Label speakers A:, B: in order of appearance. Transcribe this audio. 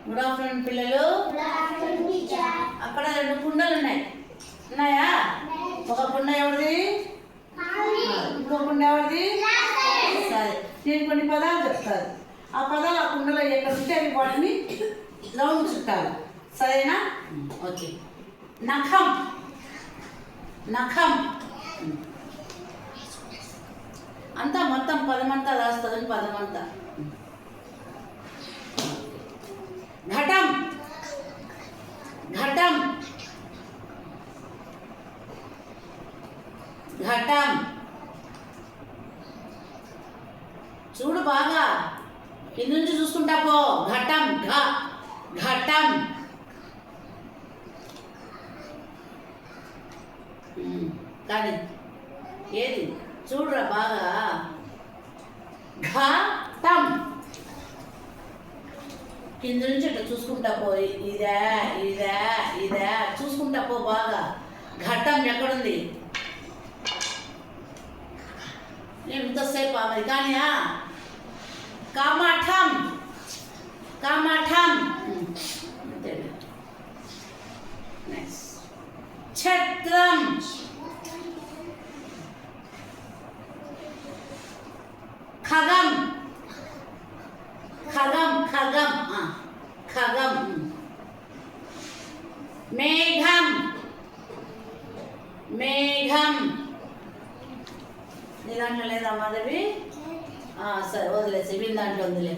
A: Good afternoon పిల్లలు. అక్కడ 2 కుండలు ఉన్నాయా? ఒక కుండ ఎవరిది, ఇంకో కుండ ఎవరిది? సరే, నేను కొన్ని పదాలు చెప్తాను. ఆ పదాలు ఆ కుండలో ఎక్కడ ఉంటే అవి వాటిని రౌండ్ చుట్టాలి. సరేనా? ఓకే. నఖం, నఖం అంతా మొత్తం పదమంతా రాస్తుందని పదమంతా. ఘటం, ఘటం, ఘటం చూడు బాగా, కింద నుంచి చూసుకుంటా పో. ఘటం, ఘటం. కానీ ఏది చూడరా బాగా. ఘటం కింద నుంచి ఇట్లా చూసుకుంటా పో. ఇదా ఇదా ఇదా చూసుకుంటా పో బాగా. ఘటం ఎక్కడుంది? ఎంతసేపు మరి కానీ. కమఠం, కమఠం. ఛత్రం, ఖగం, ఖగం, ఖగం, ఖగం. మేఘం, మేఘం. నీ దాంట్లో లేదా మాధవి? సరే వదిలేసి వీళ్ళ దాంట్లో ఉందిలే.